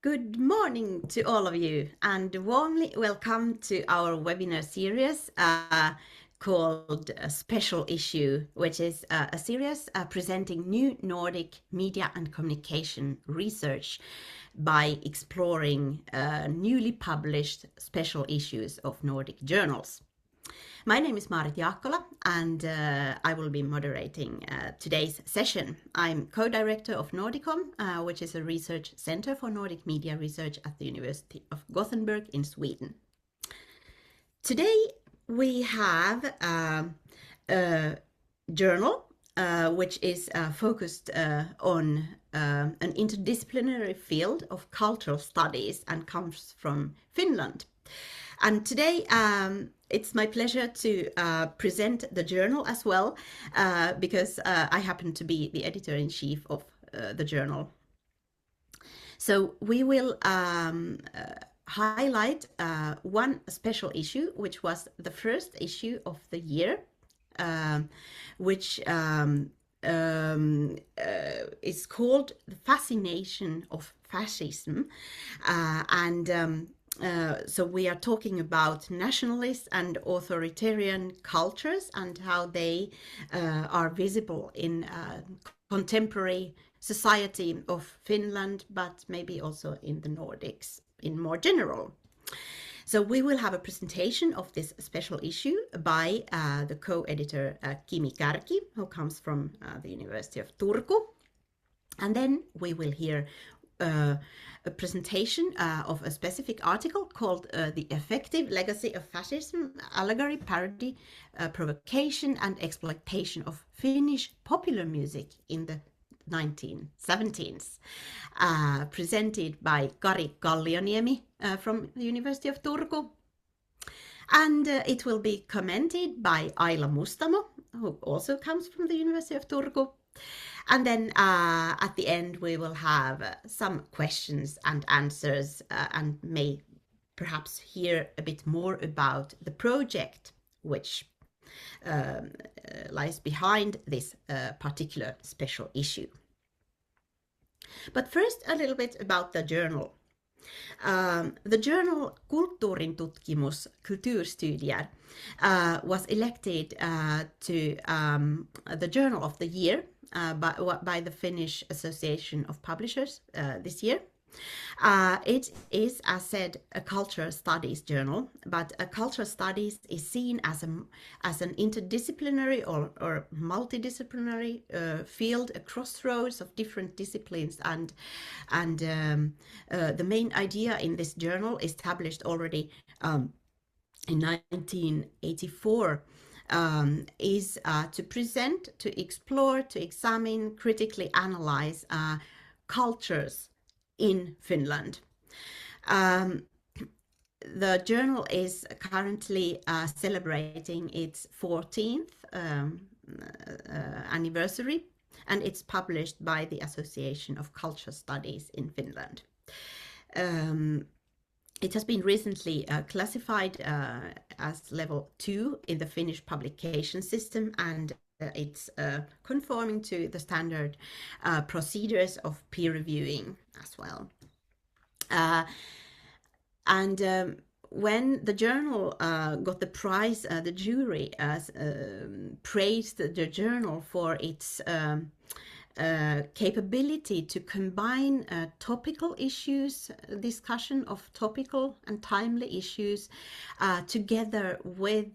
Good morning to all of you, and warmly welcome to our webinar series called Special Issue, which is a series presenting new Nordic media and communication research by exploring newly published special issues of Nordic journals. My name is Maarit Jaakkola, and I will be moderating today's session. I'm co-director of Nordicom, which is a research center for Nordic media research at the University of Gothenburg in Sweden. Today we have a journal which is focused on an interdisciplinary field of cultural studies and comes from Finland. And today it's my pleasure to present the journal as well, because I happen to be the editor-in-chief of the journal. So we will highlight one special issue, which was the first issue of the year, which is called The Fascination of Fascism. So we are talking about nationalist and authoritarian cultures and how they are visible in contemporary society of Finland, but maybe also in the Nordics in more general. So we will have a presentation of this special issue by the co-editor Kimi Kärki, who comes from the University of Turku. And then we will hear a presentation of a specific article called The Effective Legacy of Fascism, Allegory, Parody, Provocation and Exploitation of Finnish Popular Music in the 1970s, presented by Kari Kallioniemi from the University of Turku. And it will be commented by Aila Mustamo, who also comes from the University of Turku. And then at the end, we will have some questions and answers and may perhaps hear a bit more about the project which lies behind this particular special issue. But first, a little bit about the journal. The journal Kulttuurintutkimus, Kulturstudier, was elected to the Journal of the Year by the Finnish Association of Publishers this year. It is, as said, a cultural studies journal, but a cultural studies is seen as an interdisciplinary or multidisciplinary field, a crossroads of different disciplines, and the main idea in this journal, established already in 1984, is to present, to explore, to examine, critically analyze cultures in Finland. The journal is currently celebrating its 14th anniversary, and it's published by the Association of Cultural Studies in Finland. It has been recently classified as level 2 in the Finnish publication system, and it's conforming to the standard procedures of peer reviewing as well. When the journal got the prize, the jury praised the journal for its capability to combine topical issues, discussion of topical and timely issues, together with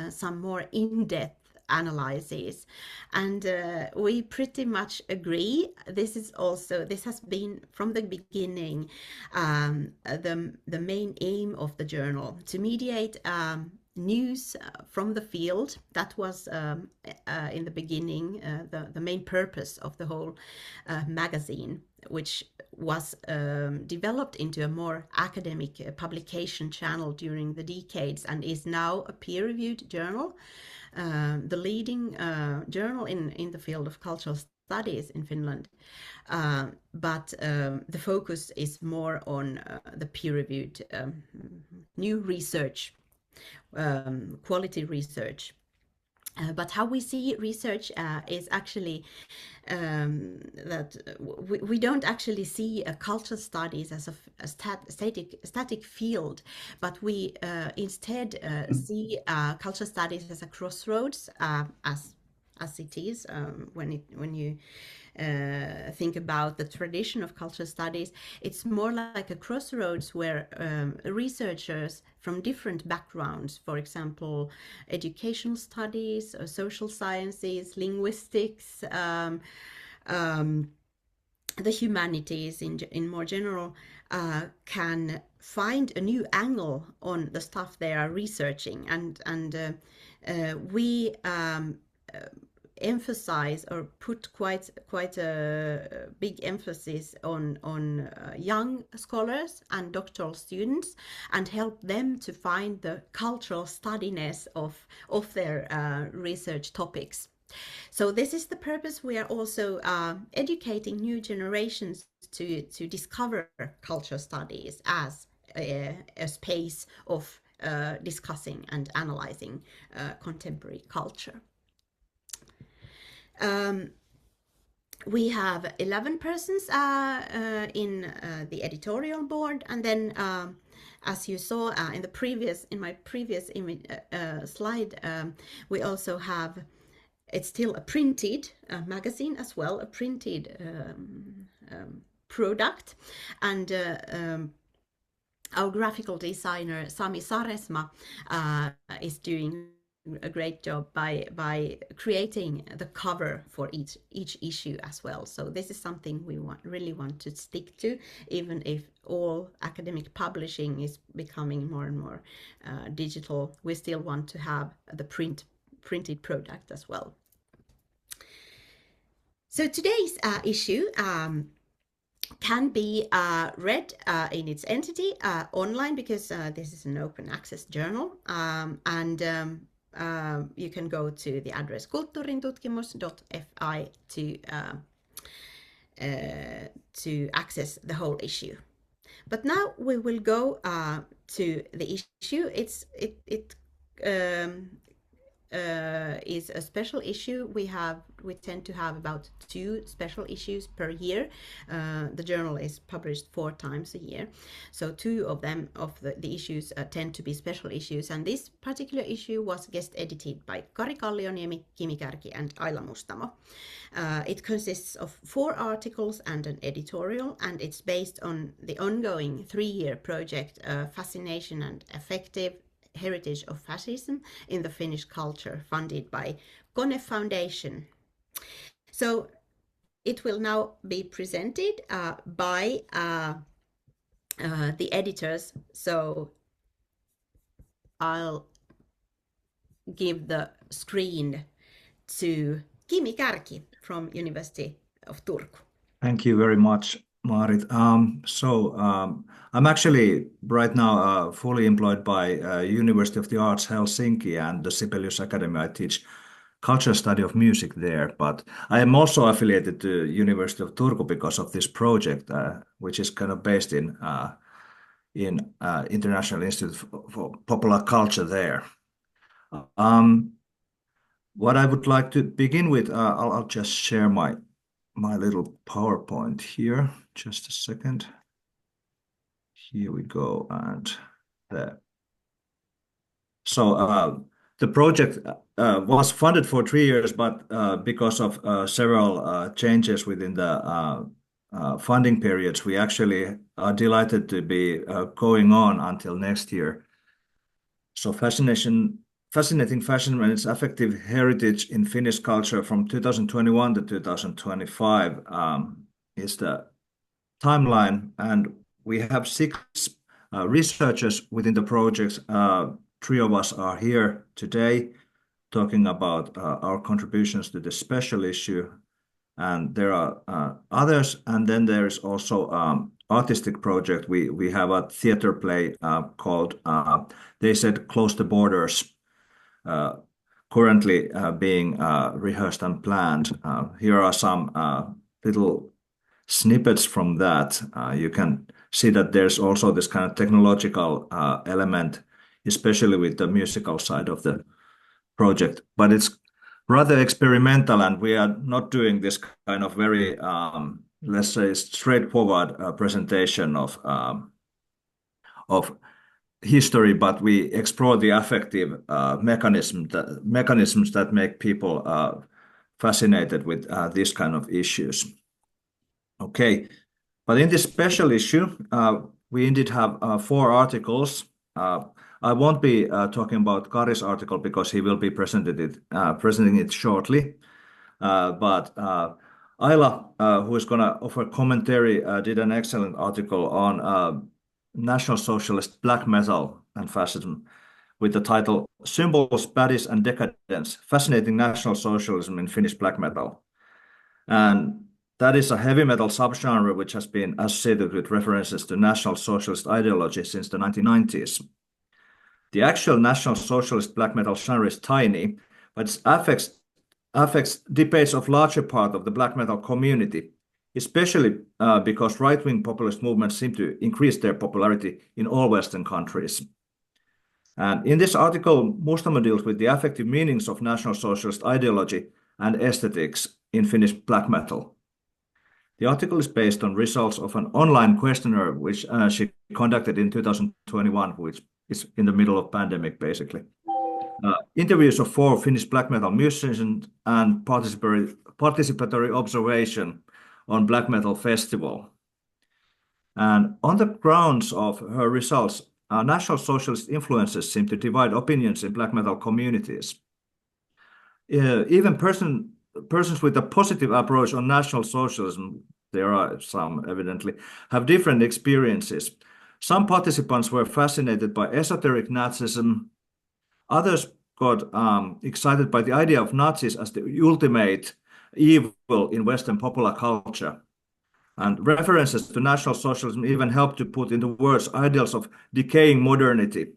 some more in-depth analyses, and we pretty much agree. This has been from the beginning the main aim of the journal, to mediate news from the field. That was in the beginning the main purpose of the whole magazine, which was developed into a more academic publication channel during the decades and is now a peer-reviewed journal, the leading journal in the field of cultural studies in Finland. But the focus is more on the peer-reviewed new research, quality research. But how we see research is actually we don't actually see cultural studies as a static field, but we instead see cultural studies as a crossroads, as it is when you think about the tradition of cultural studies. It's more like a crossroads where researchers from different backgrounds, for example, educational studies, or social sciences, linguistics, the humanities in more general, can find a new angle on the stuff they are researching, and we emphasize or put quite a big emphasis on young scholars and doctoral students, and help them to find the cultural studiness of their research topics. So this is the purpose. We are also educating new generations to discover cultural studies as a space of discussing and analyzing contemporary culture. We have 11 persons in the editorial board, and then as you saw in my previous slide, we also have, it's still a printed magazine as well, a printed product, and our graphical designer Sami Saresma is doing a great job by creating the cover for each issue as well. So this is something we really want to stick to, even if all academic publishing is becoming more and more digital. We still want to have the printed product as well. So today's issue can be read in its entity online, because this is an open access journal, and you can go to the address kulttuurintutkimus.fi to access the whole issue. But now we will go to the issue. It is a special issue. We tend to have about 2 special issues per year. The journal is published 4 times a year, so 2 of them, of the issues, tend to be special issues, and this particular issue was guest edited by Kari Kallioniemi, Kimi Kärki and Aila Mustamo. It consists of 4 articles and an editorial, and it's based on the ongoing 3-year project, Fascination and Effective Heritage of Fascism in the Finnish Culture, funded by Kone Foundation. So it will now be presented by the editors. So I'll give the screen to Kimi Kärki from University of Turku. Thank you very much, Maarit. I'm actually right now fully employed by University of the Arts Helsinki and the Sibelius Academy. I teach cultural study of music there, but I am also affiliated to University of Turku because of this project, which is kind of based in International Institute for Popular Culture there. What I would like to begin with, I'll just share my little PowerPoint here. Just a second. Here we go, and there. So the project was funded for 3 years, but because of several changes within the funding periods, we actually are delighted to be going on until next year. So Fascinating Fashion and its Affective Heritage in Finnish Culture from 2021 to 2025 is the timeline, and we have 6 researchers within the project. 3 of us are here today talking about our contributions to the special issue, and there are others, and then there is also artistic project. We have a theater play called They Said Close the Borders, currently being rehearsed and planned. Here are some little snippets from that. You can see that there's also this kind of technological element, especially with the musical side of the project, but it's rather experimental, and we are not doing this kind of very, let's say, straightforward presentation of history, but we explore the affective mechanisms that make people fascinated with these kind of issues. Okay, but in this special issue, we indeed have 4 articles. I won't be talking about Kari's article because he will be presenting it shortly. But Ayla, who is going to offer commentary, did an excellent article on National Socialist black metal and fascism with the title Symbols, Baddies and Decadence, Fascinating National Socialism in Finnish Black Metal. And that is a heavy metal subgenre which has been associated with references to National Socialist ideology since the 1990s. The actual National Socialist black metal genre is tiny, but it affects debates of larger part of the black metal community, especially because right-wing populist movements seem to increase their popularity in all Western countries. And in this article, Mustamo deals with the affective meanings of National Socialist ideology and aesthetics in Finnish black metal. The article is based on results of an online questionnaire which she conducted in 2021, which is in the middle of pandemic, basically. Interviews of 4 Finnish black metal musicians and participatory observation on Black Metal Festival. And on the grounds of her results, National Socialist influences seem to divide opinions in black metal communities. Even persons with a positive approach on National Socialism, there are some evidently, have different experiences. Some participants were fascinated by esoteric Nazism. Others got excited by the idea of Nazis as the ultimate evil in Western popular culture. And references to National Socialism even helped to put into words ideals of decaying modernity.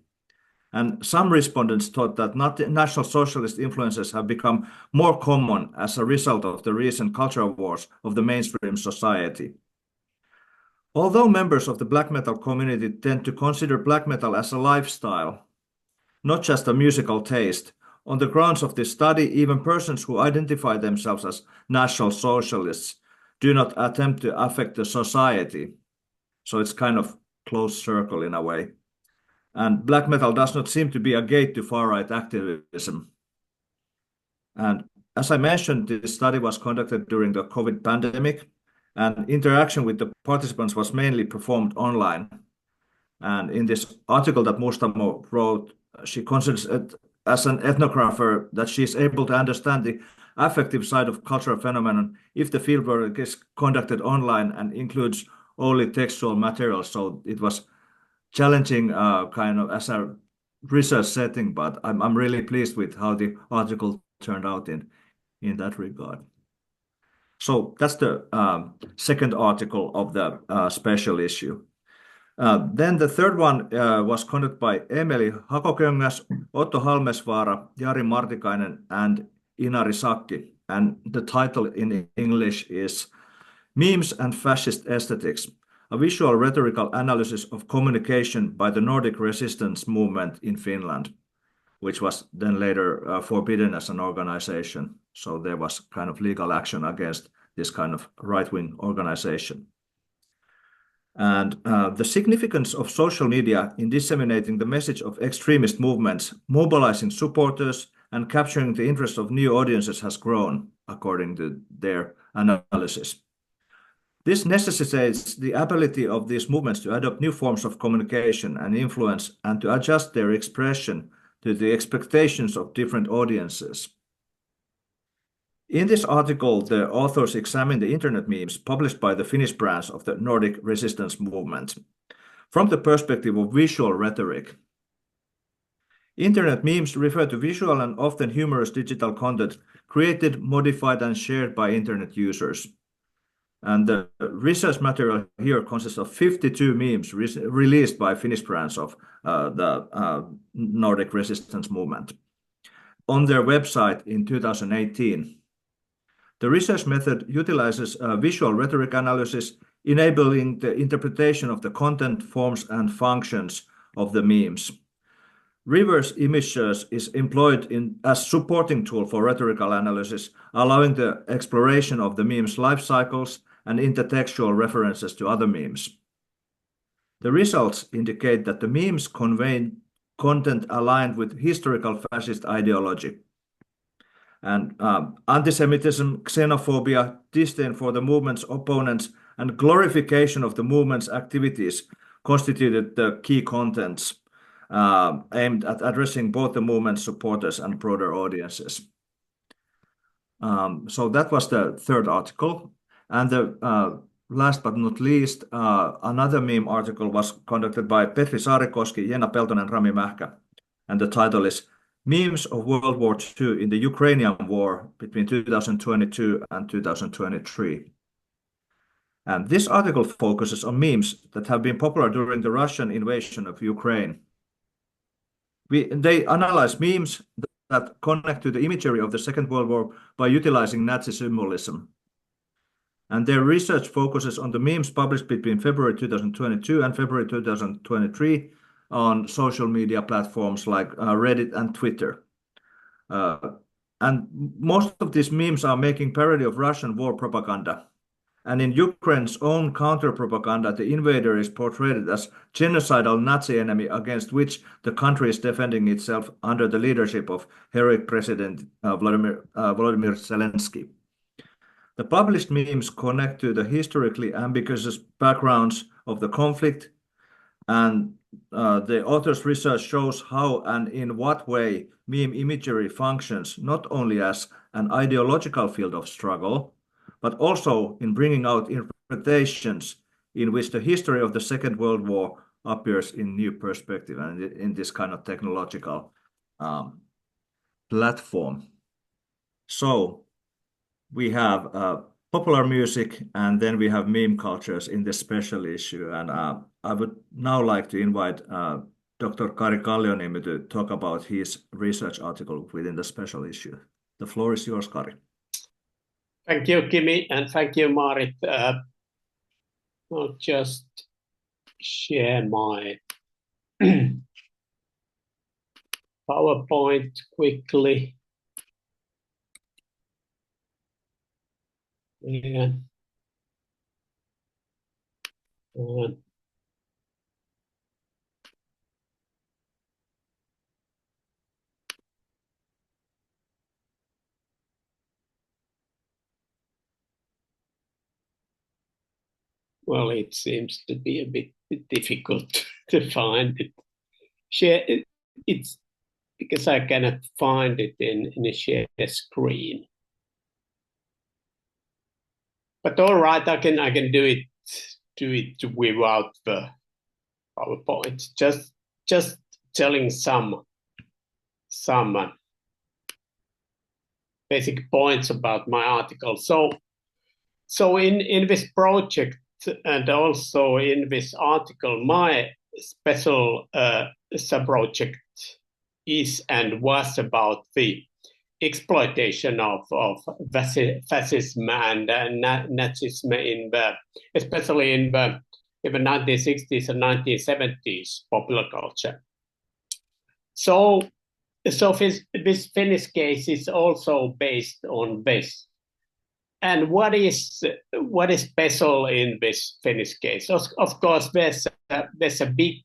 And some respondents thought that National Socialist influences have become more common as a result of the recent cultural wars of the mainstream society. Although members of the black metal community tend to consider black metal as a lifestyle, not just a musical taste, on the grounds of this study, even persons who identify themselves as National Socialists do not attempt to affect the society. So it's kind of closed circle in a way. And black metal does not seem to be a gate to far-right activism. And as I mentioned, this study was conducted during the COVID pandemic, and interaction with the participants was mainly performed online. And in this article that Mustamo wrote, she considers it as an ethnographer that she is able to understand the affective side of cultural phenomenon if the fieldwork is conducted online and includes only textual material. So it was challenging kind of as a research setting, but I'm really pleased with how the article turned out in that regard. So that's the second article of the special issue. Then the third one was conducted by Emeli Hakoköngäs, Otto Halmesvaara, Jari Martikainen, and Inari Sakki. And the title in English is Memes and Fascist Aesthetics, a visual rhetorical analysis of communication by the Nordic resistance movement in Finland, which was then later forbidden as an organization. So there was kind of legal action against this kind of right-wing organization. And the significance of social media in disseminating the message of extremist movements, mobilizing supporters, and capturing the interest of new audiences has grown, according to their analysis. This necessitates the ability of these movements to adopt new forms of communication and influence and to adjust their expression to the expectations of different audiences. In this article, the authors examine the internet memes published by the Finnish branch of the Nordic resistance movement from the perspective of visual rhetoric. Internet memes refer to visual and often humorous digital content created, modified, and shared by internet users. And the research material here consists of 52 memes released by Finnish branch of the Nordic resistance movement on their website in 2018. The research method utilizes visual rhetoric analysis, enabling the interpretation of the content, forms, and functions of the memes. reverse image search is employed as supporting tool for rhetorical analysis, allowing the exploration of the meme's life cycles and intertextual references to other memes. The results indicate that the memes convey content aligned with historical fascist ideology. And anti-Semitism, xenophobia, disdain for the movement's opponents, and glorification of the movement's activities constituted the key contents aimed at addressing both the movement's supporters and broader audiences. So that was the third article. And the last but not least, another meme article was conducted by Petri Saarikoski, Jenna Peltonen, and Rami Mähkä. And the title is Memes of World War II in the Ukrainian War between 2022 and 2023. And this article focuses on memes that have been popular during the Russian invasion of Ukraine. They analyze memes that connect to the imagery of the Second World War by utilizing Nazi symbolism. And their research focuses on the memes published between February 2022 and February 2023 on social media platforms like Reddit and Twitter. And most of these memes are making parody of Russian war propaganda. And in Ukraine's own counter-propaganda, the invader is portrayed as genocidal Nazi enemy against which the country is defending itself under the leadership of heroic President Volodymyr Zelensky. The published memes connect to the historically ambiguous backgrounds of the conflict, and the author's research shows how and in what way meme imagery functions not only as an ideological field of struggle, but also in bringing out interpretations in which the history of the Second World War appears in new perspective and in this kind of technological platform. So we have popular music, and then we have meme cultures in this special issue. And I would now like to invite Dr. Kari Kallioniemi to talk about his research article within the special issue. The floor is yours, Kari. Thank you, Kimi, and thank you, Marit. I'll just share my PowerPoint quickly. Yeah. Well, it seems to be a bit difficult to find it. It's because I cannot find it in a share screen. But all right, I can do it without the PowerPoint. Just telling some basic points about my article. So in this project and also in this article, my special sub-project is and was about the exploitation of fascism and Nazism especially in the 1960s and 1970s popular culture. So this Finnish case is also based on this. And what is special in this Finnish case? Of course, there's a big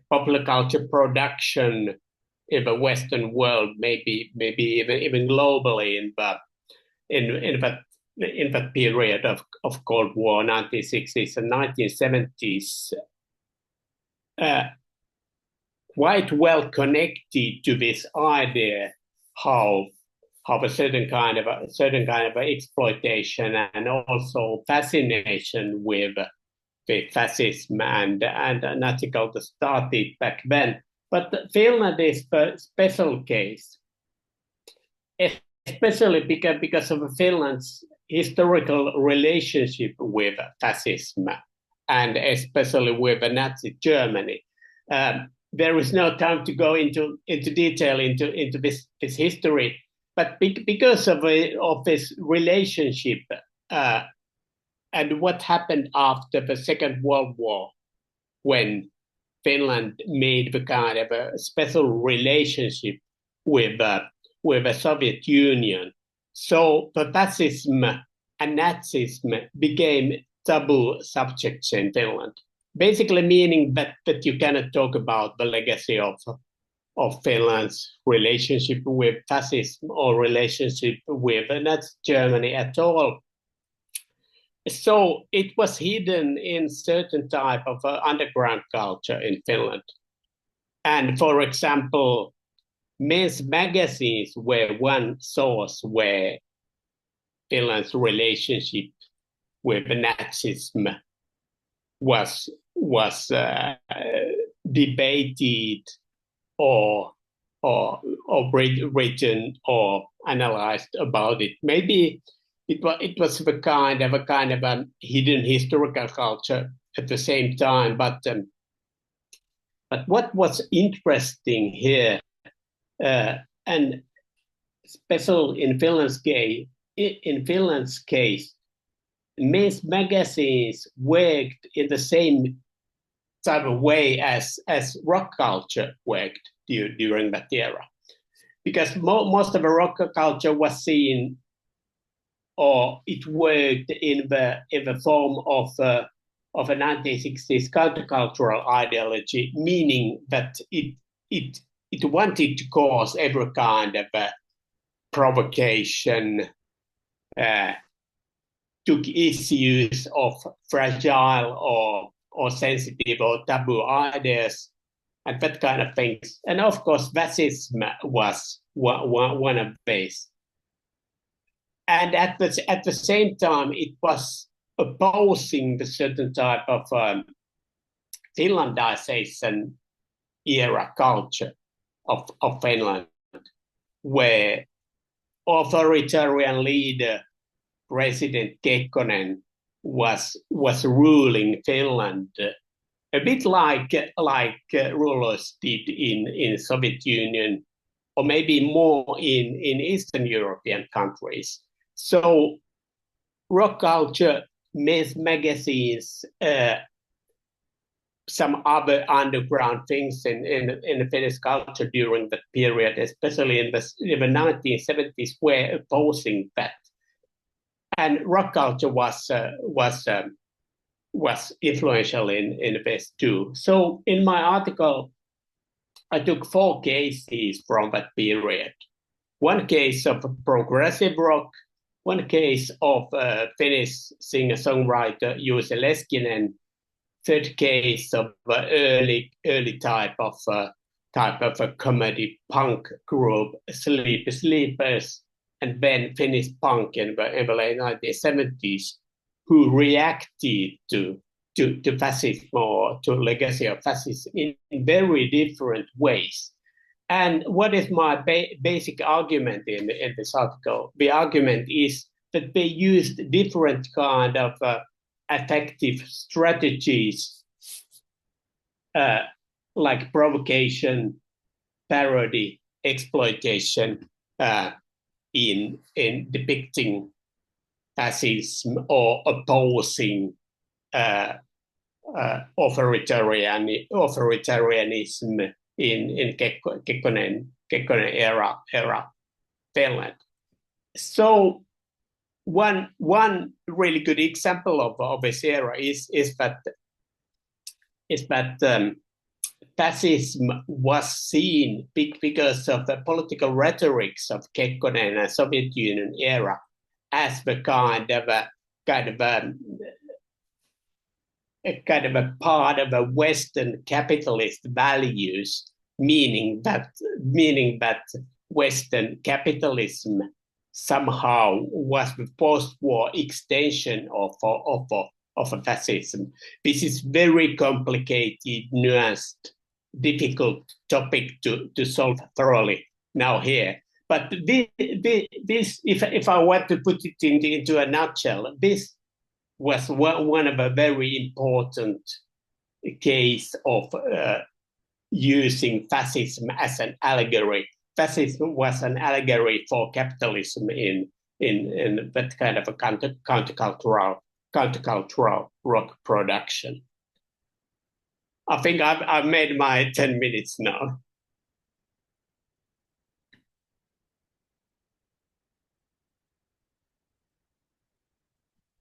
popular culture production in the Western world, maybe even globally in that period of Cold War, 1960s and 1970s, quite well connected to this idea how a certain kind of exploitation and also fascination with fascism and Nazi culture started back then. But Finland is a special case, especially because of Finland's historical relationship with fascism and especially with Nazi Germany. There is no time to go into detail into this history, but because of this relationship and what happened after the Second World War, when Finland made the kind of a special relationship with the Soviet Union. So the fascism and Nazism became taboo subjects in Finland, basically meaning that you cannot talk about the legacy of Finland's relationship with fascism or relationship with Nazi Germany at all. So it was hidden in certain type of underground culture in Finland. And for example, men's magazines were one source where Finland's relationship with Nazism was debated or written or analyzed about it. Maybe it was a kind of a hidden historical culture at the same time. But what was interesting here, and special in Finland's case, men's magazines worked in the same type of way as rock culture worked during that era, because most of the rock culture was seen, or it worked in the form of a 1960s countercultural ideology, meaning that it wanted to cause every kind of provocation, took issues of fragile or sensitive or taboo ideas and that kind of things. And of course, fascism was one of these. And at the same time, it was opposing the certain type of Finlandization era culture of Finland, where authoritarian leader President Kekkonen was ruling Finland a bit like rulers did in Soviet Union, or maybe more in Eastern European countries. So rock culture, men's magazines, some other underground things in the Finnish culture during that period, especially in the 1970s, were opposing that. And rock culture was influential in the West too. So in my article, I took 4 cases from that period. One case of progressive rock, one case of Finnish singer-songwriter Juuso Leskinen, third case of early type of a comedy punk group, Sleepy Sleepers, and then Finnish punk in the late 1970s, who reacted to fascism or to legacy of fascism in very different ways. And what is my basic argument in this article? The argument is that they used different kind of effective strategies, like provocation, parody, exploitation, in depicting fascism or opposing authoritarianism in Kekkonen era Finland. So one really good example of this era is that fascism was seen because of the political rhetorics of Kekkonen and Soviet Union era as the kind of a part of a Western capitalist values, meaning that Western capitalism somehow was the post-war extension of fascism. This is very complicated, nuanced, difficult topic to solve thoroughly now here. But this, if I were to put it into a nutshell, this was one of a very important case of using fascism as an allegory. Fascism was an allegory for capitalism in that kind of a countercultural rock production. I think I've made my 10 minutes now.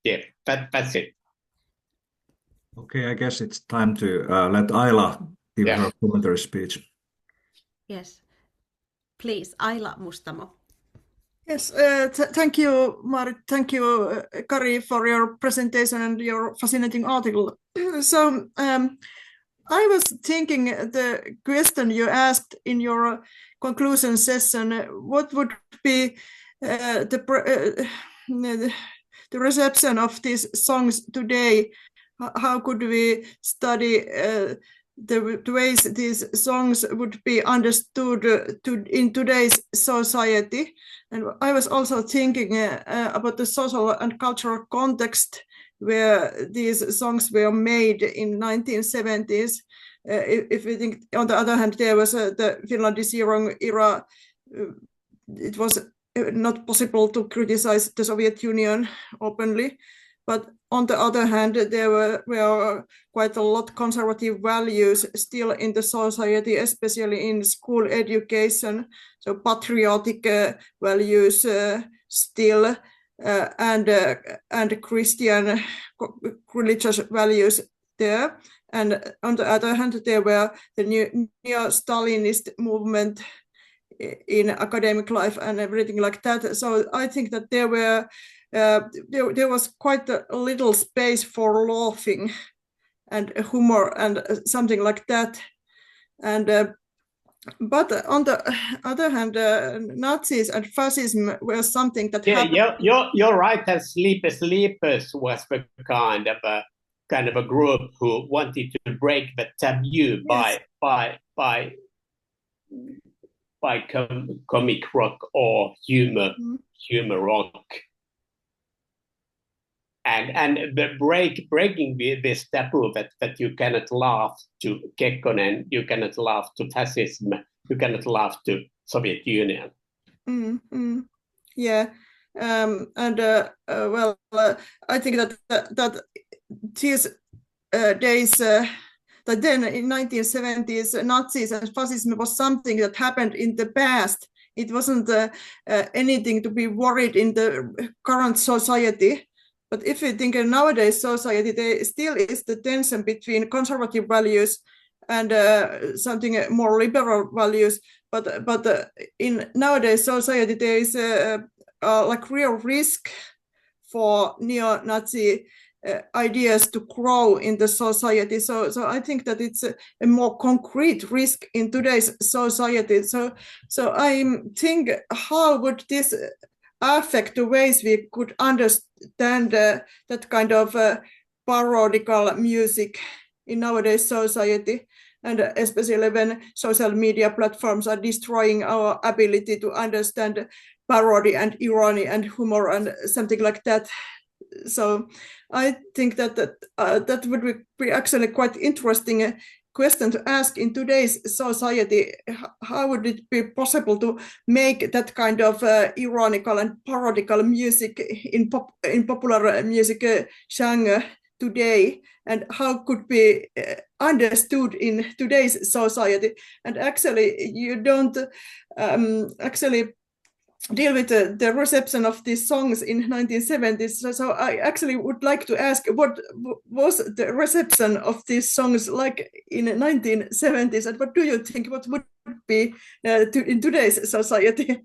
Yeah, that's it. Okay, I guess it's time to let Ayla give her commentary speech. Yes. Please, Ayla Mustamo. Yes, thank you, Marit. Thank you, Kari, for your presentation and your fascinating article. So I was thinking the question you asked in your conclusion session, what would be the reception of these songs today? How could we study the ways these songs would be understood in today's society? And I was also thinking about the social and cultural context where these songs were made in 1970s. If we think, on the other hand, there was the Finland is wrong era. It was not possible to criticize the Soviet Union openly. But on the other hand, there were quite a lot of conservative values still in the society, especially in school education. So patriotic values still, and Christian religious values there. And on the other hand, there were the neo-Stalinist movement in academic life and everything like that. So I think that there was quite a little space for laughing and humor and something like that. And but on the other hand, Nazis and fascism were something that happened. You're right. That Sleepers was the kind of a group who wanted to break the taboo by comic rock or humor rock. And the breaking this taboo that you cannot laugh to Kekkonen, you cannot laugh to fascism, you cannot laugh to Soviet Union. Yeah, well, I think that these days, that then in 1970s, Nazis and fascism was something that happened in the past. It wasn't anything to be worried in the current society. But if we think in nowadays society, there still is the tension between conservative values and something more liberal values. But in nowadays society, there is like real risk for neo-Nazi ideas to grow in the society. So I think that it's a more concrete risk in today's society. So I think, how would this affect the ways we could understand that kind of parodical music in nowadays society, and especially when social media platforms are destroying our ability to understand parody and irony and humor and something like that. So I think that would be actually quite interesting question to ask in today's society. How would it be possible to make that kind of ironical and parodical music in popular music genre today, and how could be understood in today's society? And actually, you don't actually deal with the reception of these songs in 1970s. So I actually would like to ask, what was the reception of these songs like in 1970s, and what do you think what would be in today's society?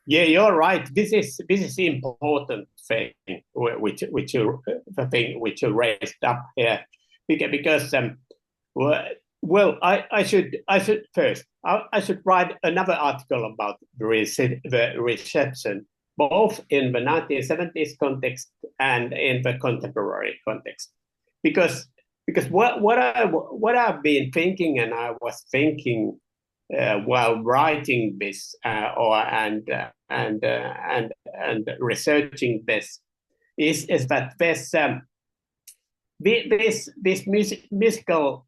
Yeah, you're right. This is important thing which you raised up here, because well, I should first I should write another article about the reception, both in the 1970s context and in the contemporary context, because what I've been thinking, and I was thinking while writing this and researching this, is that this musical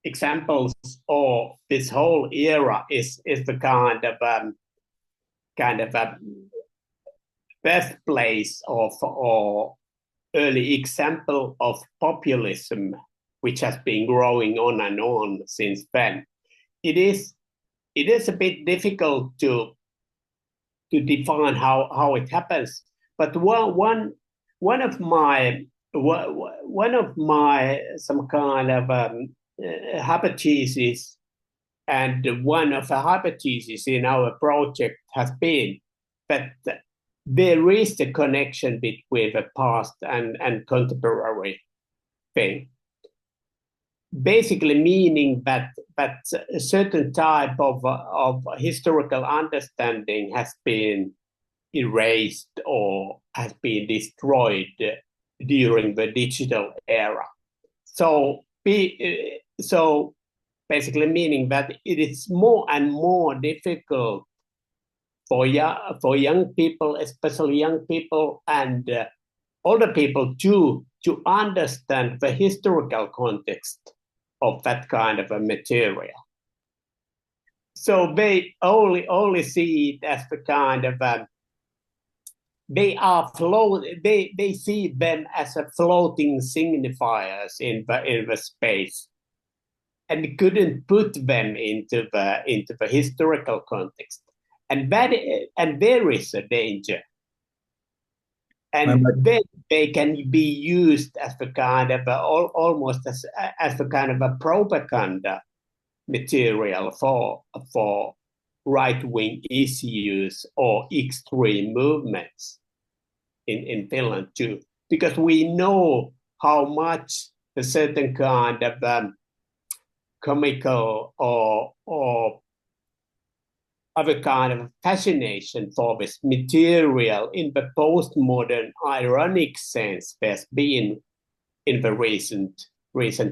examples, or this whole era is the kind of a birthplace of, or early example of populism, which has been growing on and on since then. It is a bit difficult to define how it happens, but one of my some kind of hypothesis, and one of the hypotheses in our project has been that there is a connection between the past and contemporary thing. Basically meaning that a certain type of historical understanding has been erased or has been destroyed during the digital era. So basically meaning that it is more and more difficult for young people, especially young people and older people to understand the historical context of that kind of a material. So they only see it as the kind of they see them as a floating signifiers in the space, and couldn't put them into the historical context, and there is a danger, and then they can be used as the kind of almost as the kind of a propaganda material for right-wing issues or extreme movements in Finland too, because we know how much a certain kind of comical or other kind of fascination for this material in the postmodern ironic sense there's been in the recent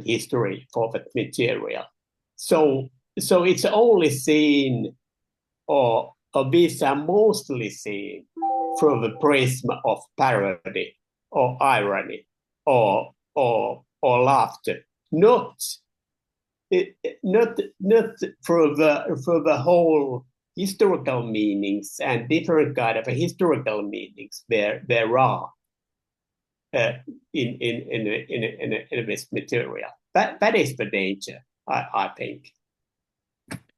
history for that material. So it's only seen, or these are mostly seen through the prism of parody or irony or laughter, not through the whole historical meanings and different kind of historical meanings there are in this material. That is the danger, I think.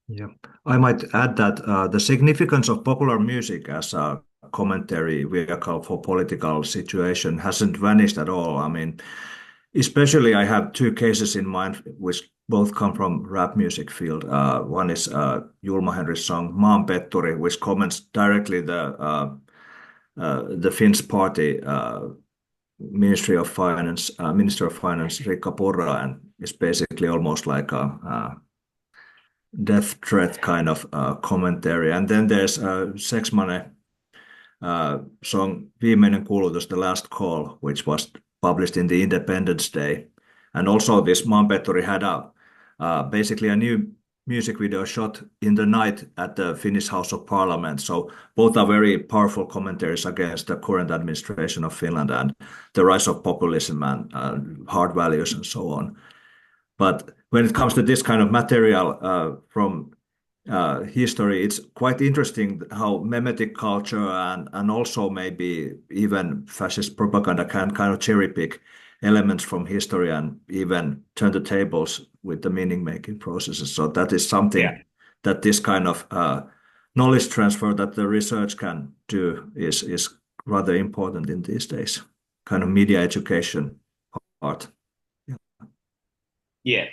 Yeah, I might add that the significance of popular music as a commentary vehicle for political situation hasn't vanished at all. I mean, especially I have two cases in mind which both come from rap music field. One is Julma Henry's song "Maan Petturi," which comments directly the Finns party Minister of Finance Riikka Purra, and it's basically almost like a death threat kind of commentary. And then there's Sex Money song Viimeinen Kuulutus, The Last Call, which was published in the Independence Day. And also this Maan Petturi had basically a new music video shot in the night at the Finnish House of Parliament. So both are very powerful commentaries against the current administration of Finland and the rise of populism and hard values and so on. But when it comes to this kind of material from history, it's quite interesting how memetic culture and also maybe even fascist propaganda can kind of cherry pick elements from history and even turn the tables with the meaning-making processes. So that is something that this kind of knowledge transfer that the research can do is rather important in these days, kind of media education part. Yeah,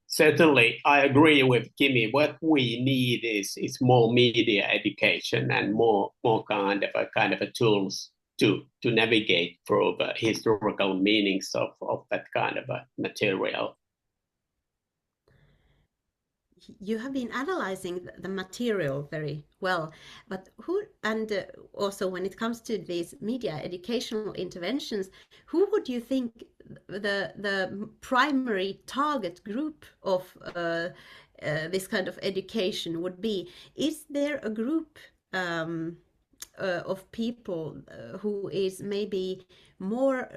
certainly. I agree with Kimi. What we need is more media education and more kind of a tools to navigate through the historical meanings of that kind of a material. You have been analyzing the material very well, but also when it comes to these media educational interventions, who would you think the primary target group of this kind of education would be? Is there a group of people who is maybe more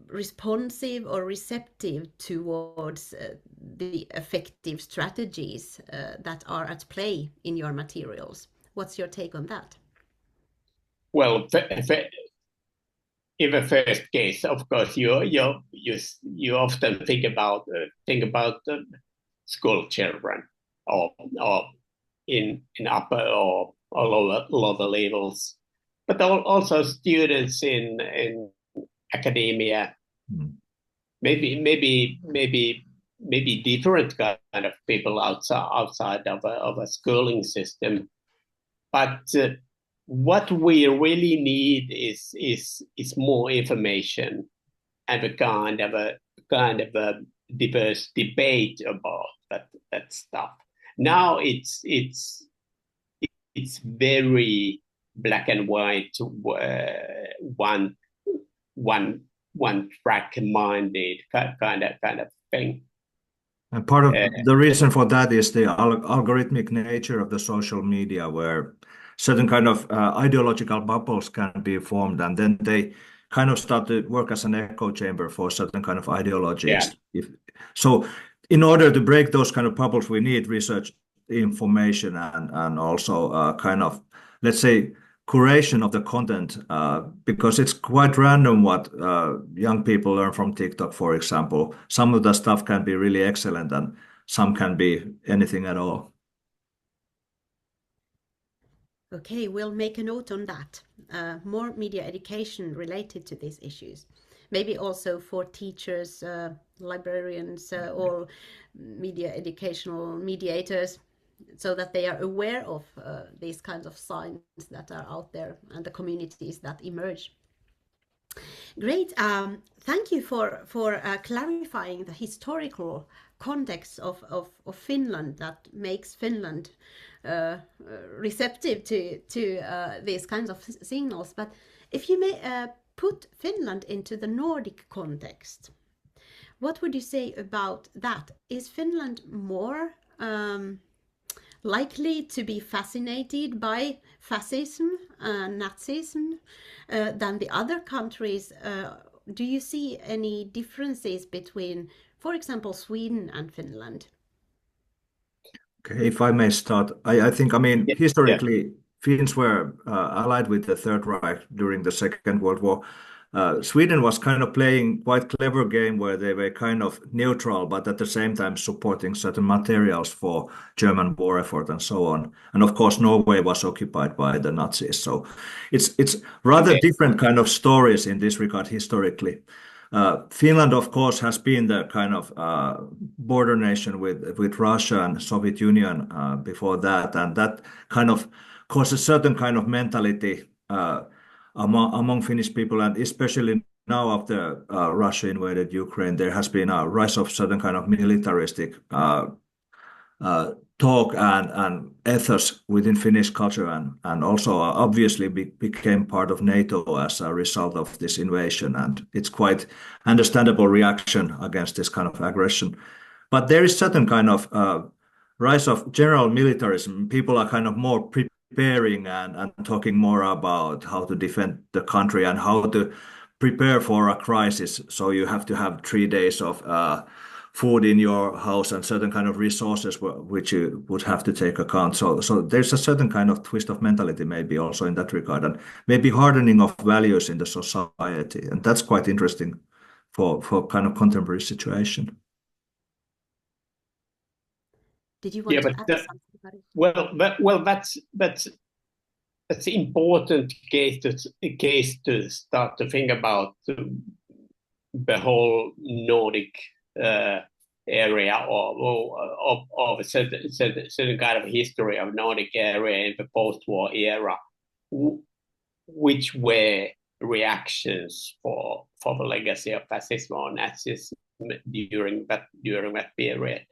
responsive or receptive towards the effective strategies that are at play in your materials? What's your take on that? Well, in the first case, of course, you often think about school children, or in upper or lower levels, but also students in academia. Mm. Maybe different kind of people outside of a schooling system. But what we really need is more information and a kind of a diverse debate about that stuff. Now it's very black and white, one track minded kind of thing. And part of the reason for that is the algorithmic nature of the social media, where certain kind of ideological bubbles can be formed, and then they kind of start to work as an echo chamber for certain kind of ideologies. Yeah. So, in order to break those kind of bubbles, we need research information and also kind of, let's say, curation of the content, because it's quite random what young people learn from TikTok, for example. Some of the stuff can be really excellent and some can be anything at all. Okay, we'll make a note on that. More media education related to these issues. Maybe also for teachers, librarians, or media educational mediators, so that they are aware of these kinds of signs that are out there and the communities that emerge. Great. Thank you for clarifying the historical context of Finland that makes Finland receptive to these kinds of signals. But if you may put Finland into the Nordic context, what would you say about that? Is Finland more likely to be fascinated by fascism and Nazism than the other countries? Do you see any differences between, for example, Sweden and Finland? Okay, if I may start, I think, historically, Finns were allied with the Third Reich during the Second World War. Sweden was kind of playing quite clever game where they were kind of neutral, but at the same time supporting certain materials for German war effort and so on. And of course, Norway was occupied by the Nazis. So it's rather different kind of stories in this regard historically. Finland, of course, has been the kind of border nation with Russia and Soviet Union before that, and that kind of caused a certain kind of mentality among Finnish people, and especially now after Russia invaded Ukraine, there has been a rise of certain kind of militaristic talk and ethos within Finnish culture, and also obviously became part of NATO as a result of this invasion. And it's quite understandable reaction against this kind of aggression. But there is certain kind of rise of general militarism. People are kind of more preparing and talking more about how to defend the country and how to prepare for a crisis. So you have to have 3 days of food in your house and certain kind of resources which you would have to take account. So there's a certain kind of twist of mentality maybe also in that regard, and maybe hardening of values in the society. And that's quite interesting for kind of contemporary situation. Did you want to add something about it? Well, that's important case to start to think about the whole Nordic area of a certain kind of history of Nordic area in the post-war era, which were reactions for the legacy of fascism or Nazism during that period.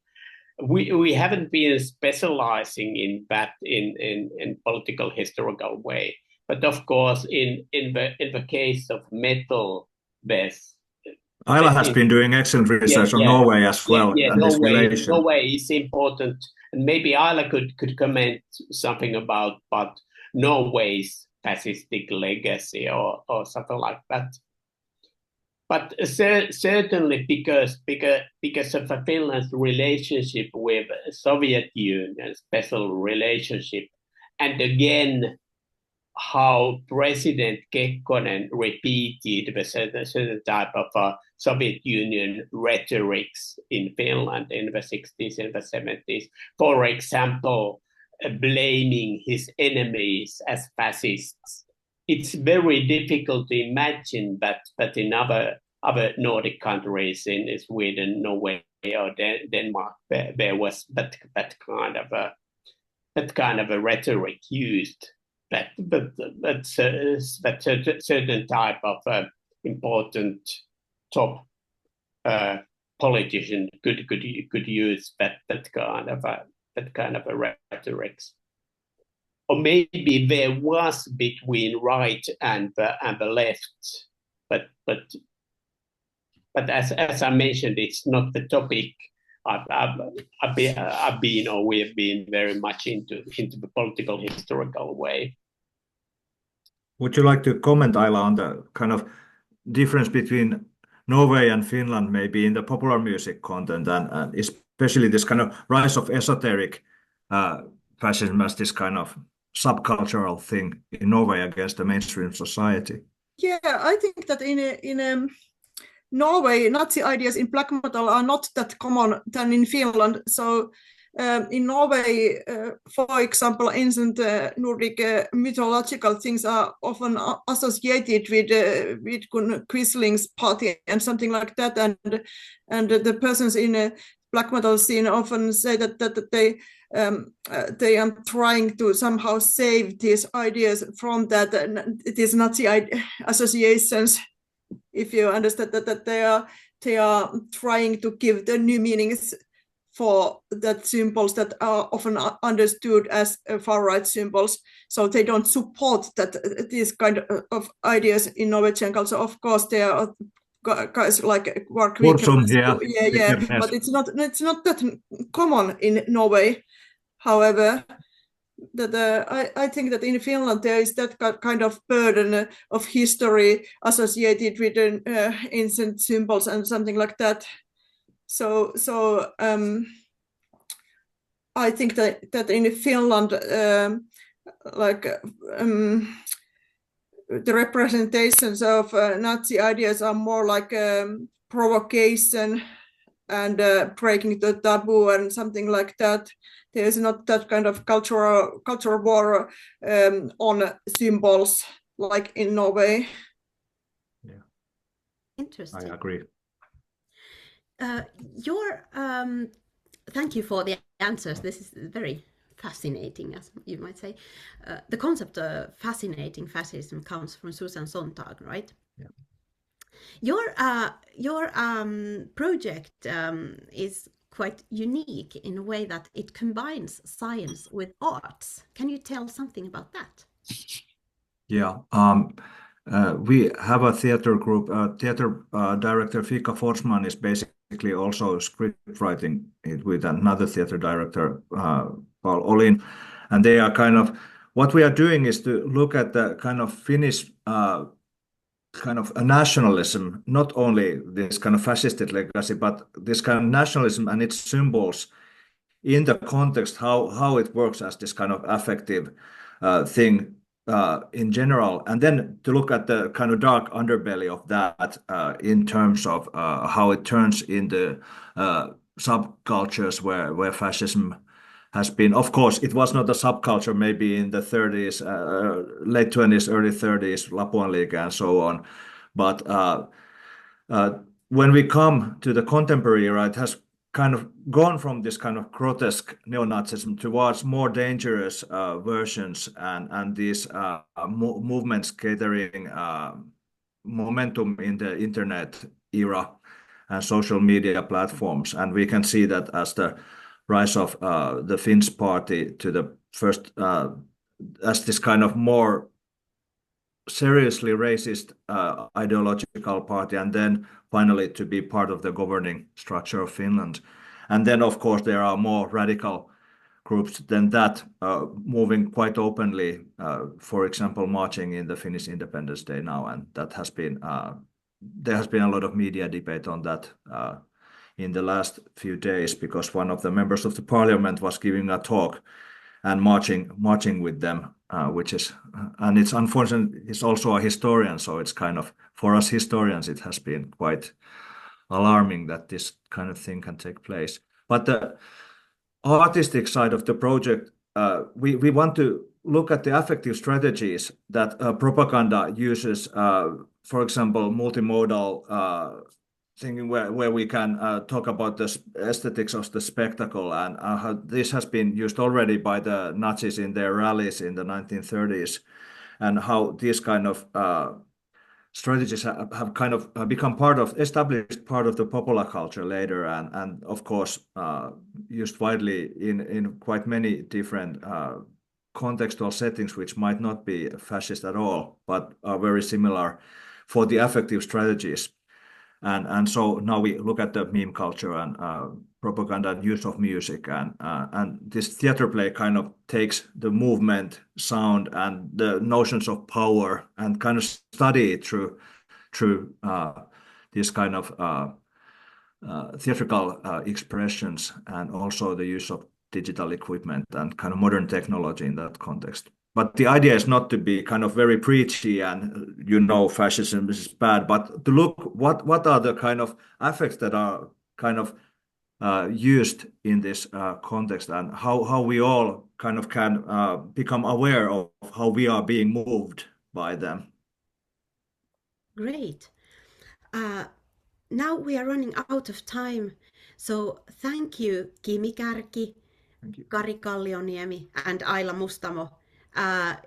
We haven't been specializing in that in political historical way, but of course in the case of metal, Ayla has been doing excellent research on Norway as well. And Norway is important, and maybe Ayla could comment something about Norway's fascistic legacy or something like that. But certainly because of Finland's relationship with Soviet Union, special relationship, and again how President Kekkonen repeated the certain type of Soviet Union rhetorics in Finland in the 60s and the 70s. For example, blaming his enemies as fascists. It's very difficult to imagine that, but in other Nordic countries, in Sweden, Norway, or Denmark, there was that kind of a rhetoric used. That certain type of important top politician could use that kind of a rhetoric. Or maybe there was between right and the left, but as I mentioned, it's not the topic. I've been, or we have been very much into the political historical way. Would you like to comment, Ayla, on the kind of difference between Norway and Finland, maybe in the popular music content, and especially this kind of rise of esoteric fascism as this kind of subcultural thing in Norway against the mainstream society? Yeah, I think that in Norway, Nazi ideas in black metal are not that common than in Finland. So in Norway, for example, ancient Nordic mythological things are often associated with Quisling's party and something like that. And the persons in a black metal scene often say that they are trying to somehow save these ideas from that, these Nazi associations. If you understand that they are trying to give the new meanings for that symbols that are often understood as far-right symbols, so they don't support that these kind of ideas in Norwegian culture. Of course, there are guys like work Yeah, but it's not that common in Norway. However, that I think that in Finland there is that kind of burden of history associated with ancient symbols and something like that. So I think that in Finland, the representations of Nazi ideas are more like provocation and breaking the taboo and something like that. There is not that kind of cultural war on symbols like in Norway. Yeah, Interesting. I agree. Thank you for the answers. This is very fascinating, as you might say. The concept of fascinating fascism comes from Susan Sontag, right? Yeah. Your project is quite unique in a way that it combines science with arts. Can you tell something about that? Yeah. We have a theater group. Theater director Fika Forsman is basically also script writing it with another theater director, Paul Olin. And they are kind of, what we are doing is to look at the kind of Finnish kind of a nationalism, not only this kind of fascist legacy, but this kind of nationalism and its symbols in the context, how it works as this kind of affective thing in general, and then to look at the kind of dark underbelly of that in terms of how it turns into subcultures where fascism has been. Of course, it was not a subculture maybe in the 30s, late 20s, early 30s, Lapuan League and so on. But when we come to the contemporary era, it has kind of gone from this kind of grotesque neo-Nazism towards more dangerous versions and these movements gathering momentum in the internet era and social media platforms. And we can see that as the rise of the Finns party to the first, as this kind of more seriously racist ideological party, and then finally to be part of the governing structure of Finland. And then, of course, there are more radical groups than that moving quite openly, for example, marching in the Finnish Independence Day now. And that has been, there has been a lot of media debate on that in the last few days, because one of the members of the parliament was giving a talk and marching with them which is, and it's unfortunate, he's also a historian, so it's kind of, for us historians, it has been quite alarming that this kind of thing can take place. But the artistic side of the project, we want to look at the affective strategies that propaganda uses, for example, multimodal thinking where we can talk about the aesthetics of the spectacle and how this has been used already by the Nazis in their rallies in the 1930s, and how these kind of strategies have kind of become established part of the popular culture later, and of course used widely in quite many different contextual settings, which might not be fascist at all, but are very similar for the affective strategies. And so now we look at the meme culture and propaganda and use of music, and this theater play kind of takes the movement, sound, and the notions of power and kind of study it through this kind of theatrical expressions, and also the use of digital equipment and kind of modern technology in that context. But the idea is not to be kind of very preachy and, fascism is bad, but to look what are the kind of affects that are kind of used in this context, and how we all kind of can become aware of how we are being moved by them. Great. Now we are running out of time. So thank you, Kimi Kärki, Kari Kallioniemi, and Aila Mustamo.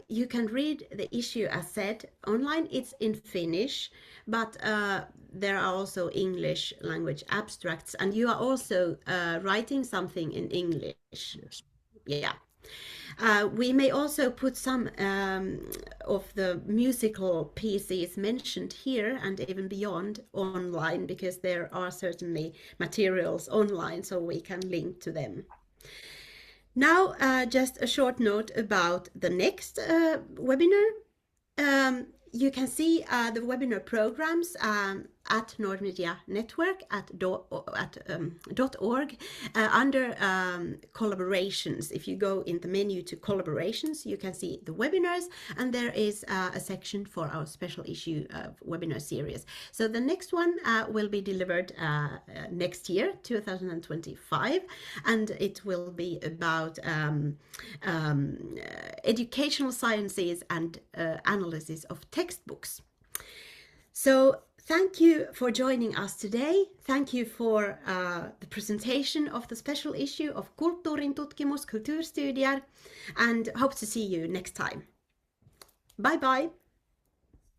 You can read the issue as said online. It's in Finnish, but there are also English language abstracts, and you are also writing something in English. Yes. Yeah. We may also put some of the musical pieces mentioned here and even beyond online, because there are certainly materials online, so we can link to them. Now, just a short note about the next webinar. You can see the webinar programs at Nord Media Network at .org under collaborations. If you go in the menu to collaborations, you can see the webinars, and there is a section for our special issue webinar series. So the next one will be delivered next year, 2025, and it will be about educational sciences and analysis of textbooks. So thank you for joining us today. Thank you for the presentation of the special issue of Kulttuurintutkimus, Kulturstudier, and hope to see you next time. Bye bye.